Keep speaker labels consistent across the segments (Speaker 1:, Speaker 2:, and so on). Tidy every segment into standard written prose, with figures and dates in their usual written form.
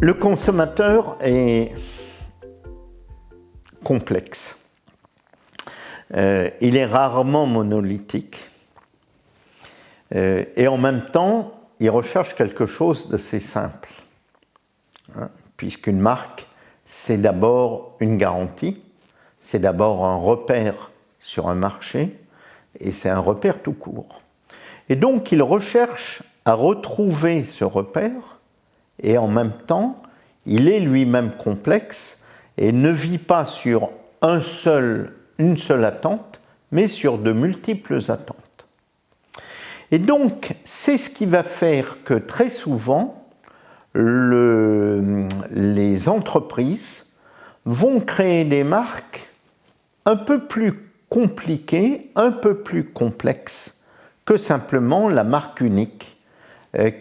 Speaker 1: Le consommateur est complexe. Il est rarement monolithique. Et en même temps, il recherche quelque chose d'assez simple. Puisqu'une marque, c'est d'abord une garantie, c'est d'abord un repère sur un marché, et c'est un repère tout court. Et donc, il recherche à retrouver ce repère, et en même temps, il est lui-même complexe et ne vit pas sur une seule attente, mais sur de multiples attentes. Et donc, c'est ce qui va faire que très souvent, les entreprises vont créer des marques un peu plus compliquées, un peu plus complexes que simplement la marque unique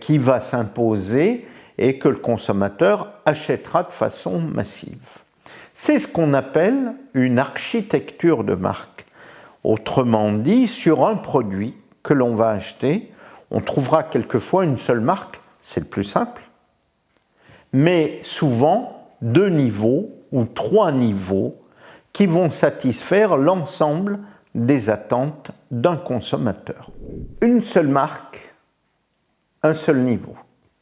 Speaker 1: qui va s'imposer et que le consommateur achètera de façon massive. C'est ce qu'on appelle une architecture de marque. Autrement dit, sur un produit que l'on va acheter, on trouvera quelquefois une seule marque, c'est le plus simple, mais souvent 2 niveaux ou 3 niveaux qui vont satisfaire l'ensemble des attentes d'un consommateur. Une seule marque, un seul niveau.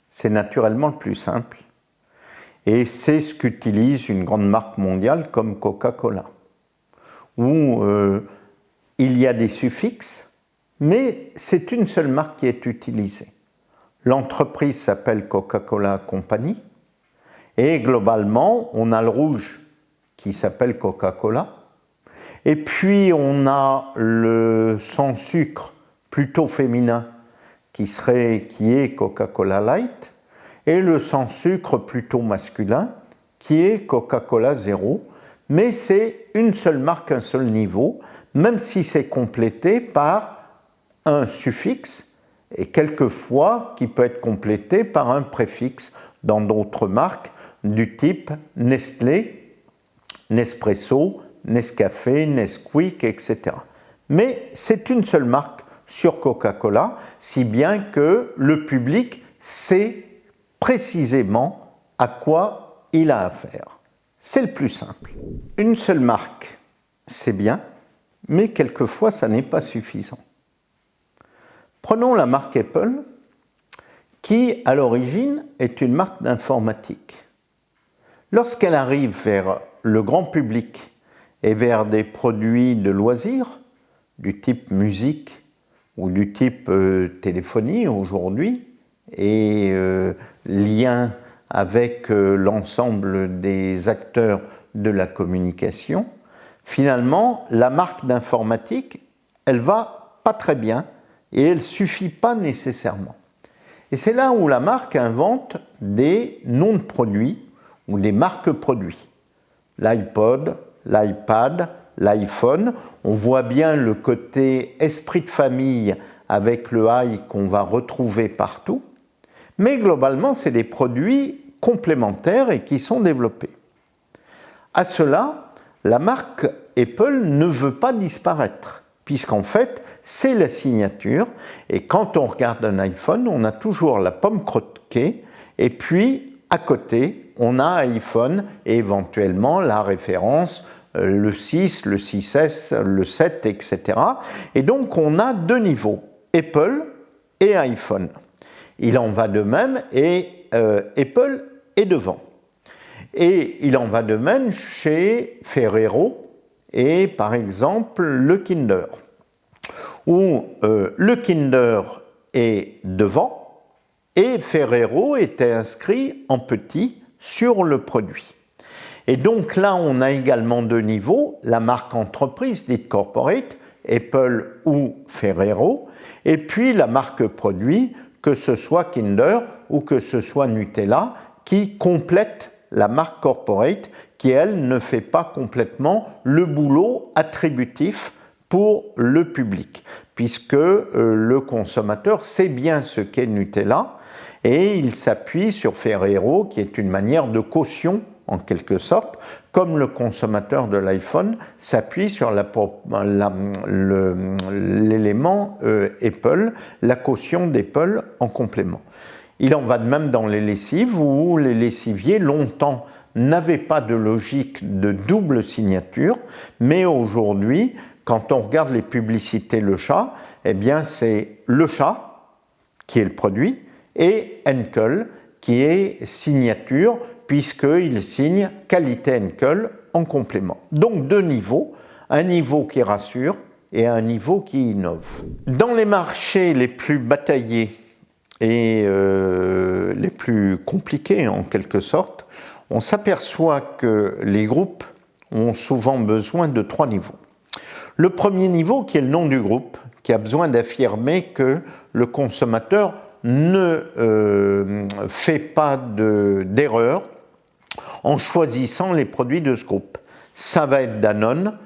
Speaker 1: C'est naturellement le plus simple. Et c'est ce qu'utilise une grande marque mondiale comme Coca-Cola, où il y a des suffixes, mais c'est une seule marque qui est utilisée. L'entreprise s'appelle Coca-Cola Company, et globalement, on a le rouge qui s'appelle Coca-Cola, et puis on a le sans sucre plutôt féminin qui est Coca-Cola Light, et le sans sucre plutôt masculin qui est Coca-Cola Zero, mais c'est une seule marque, un seul niveau, même si c'est complété par un suffixe et quelquefois qui peut être complété par un préfixe dans d'autres marques du type Nestlé, Nespresso, Nescafé, Nesquik, etc. Mais c'est une seule marque sur Coca-Cola, si bien que le public sait précisément à quoi il a affaire. C'est le plus simple. Une seule marque, c'est bien, mais quelquefois ça n'est pas suffisant. Prenons la marque Apple, qui à l'origine est une marque d'informatique. Lorsqu'elle arrive vers le grand public et vers des produits de loisirs, du type musique ou du type téléphonie aujourd'hui, et lien avec l'ensemble des acteurs de la communication, finalement, la marque d'informatique, elle va pas très bien et elle ne suffit pas nécessairement. Et c'est là où la marque invente des noms de produits ou des marques produits. L'iPod, l'iPad, l'iPhone, on voit bien le côté esprit de famille avec le i qu'on va retrouver partout, mais globalement, c'est des produits complémentaires et qui sont développés. À cela, la marque Apple ne veut pas disparaître, puisqu'en fait, c'est la signature, et quand on regarde un iPhone, on a toujours la pomme croquée, et puis à côté, on a iPhone et éventuellement la référence, le 6, le 6S, le 7, etc. Et donc, on a 2 niveaux, Apple et iPhone. Il en va de même et Apple est devant. Et il en va de même chez Ferrero et par exemple le Kinder, où le Kinder est devant et Ferrero était inscrit en petit sur le produit. Et donc là, on a également 2 niveaux, la marque entreprise dite corporate, Apple ou Ferrero, et puis la marque produit, que ce soit Kinder ou que ce soit Nutella, qui complète la marque corporate, qui elle ne fait pas complètement le boulot attributif pour le public, puisque le consommateur sait bien ce qu'est Nutella et il s'appuie sur Ferrero, qui est une manière de caution en quelque sorte, comme le consommateur de l'iPhone s'appuie sur l'élément Apple, la caution d'Apple en complément. Il en va de même dans les lessives où les lessiviers longtemps n'avaient pas de logique de double signature, mais aujourd'hui, quand on regarde les publicités Le Chat, eh bien c'est Le Chat qui est le produit et Henkel qui est signature puisqu'il signe qualité Henkel en complément. Donc deux niveaux, un niveau qui rassure et un niveau qui innove. Dans les marchés les plus bataillés et les plus compliqués en quelque sorte, on s'aperçoit que les groupes ont souvent besoin de 3 niveaux. Le premier niveau, qui est le nom du groupe, qui a besoin d'affirmer que le consommateur ne fait pas d'erreur en choisissant les produits de ce groupe. Ça va être Danone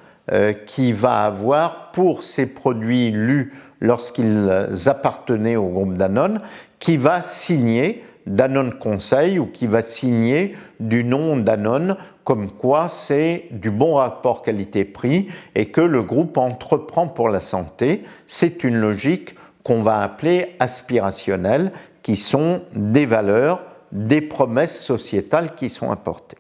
Speaker 1: qui va avoir pour ses produits lus lorsqu'ils appartenaient au groupe Danone, qui va signer Danone Conseil ou qui va signer du nom Danone comme quoi c'est du bon rapport qualité-prix et que le groupe entreprend pour la santé. C'est une logique qu'on va appeler aspirationnelle, qui sont des valeurs, des promesses sociétales qui sont apportées.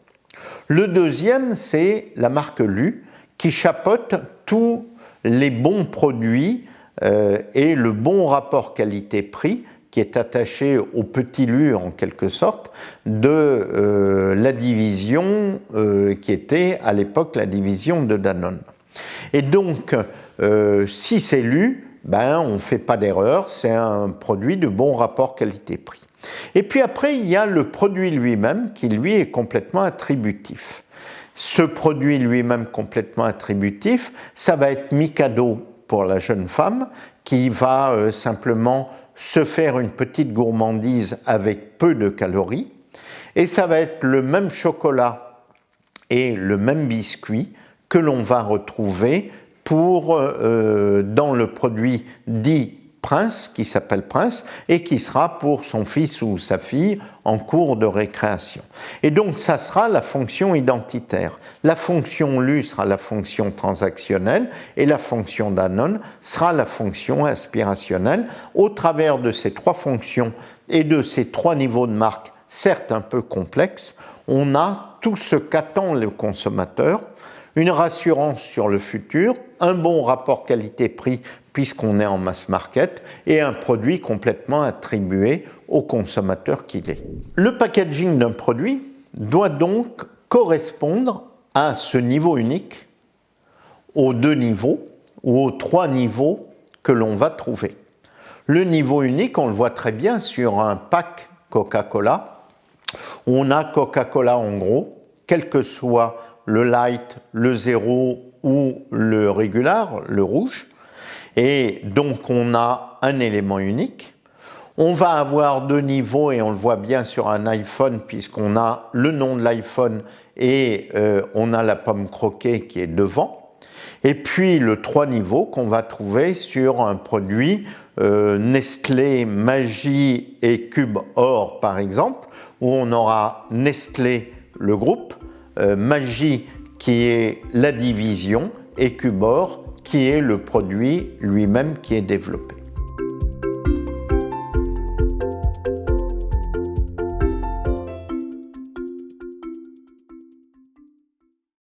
Speaker 1: Le deuxième, c'est la marque Lu, qui chapeaute tous les bons produits et le bon rapport qualité-prix qui est attaché au petit Lu en quelque sorte de la division qui était à l'époque la division de Danone. Et donc, si c'est Lu, on ne fait pas d'erreur, c'est un produit de bon rapport qualité-prix. Et puis après, il y a le produit lui-même qui lui est complètement attributif. Ce produit lui-même complètement attributif, ça va être Mikado pour la jeune femme qui va simplement se faire une petite gourmandise avec peu de calories. Et ça va être le même chocolat et le même biscuit que l'on va retrouver dans le produit dit Prince, qui s'appelle Prince, et qui sera pour son fils ou sa fille en cours de récréation. Et donc, ça sera la fonction identitaire. La fonction Lu sera la fonction transactionnelle et la fonction Danone sera la fonction aspirationnelle. Au travers de ces 3 fonctions et de ces 3 niveaux de marque, certes un peu complexes, on a tout ce qu'attend le consommateur, une rassurance sur le futur, un bon rapport qualité-prix puisqu'on est en mass market et un produit complètement attribué au consommateur qu'il est. Le packaging d'un produit doit donc correspondre à ce niveau unique, aux 2 niveaux ou aux 3 niveaux que l'on va trouver. Le niveau unique, on le voit très bien sur un pack Coca-Cola. On a Coca-Cola en gros, quel que soit le light, le zéro ou le régular, le rouge. Et donc on a un élément unique. On va avoir 2 niveaux et on le voit bien sur un iPhone puisqu'on a le nom de l'iPhone et on a la pomme croquée qui est devant. Et puis le 3 niveaux qu'on va trouver sur un produit Nestlé, Maggi et Cube Or par exemple, où on aura Nestlé le groupe, Maggi qui est la division et Cube Or qui est le produit lui-même qui est développé.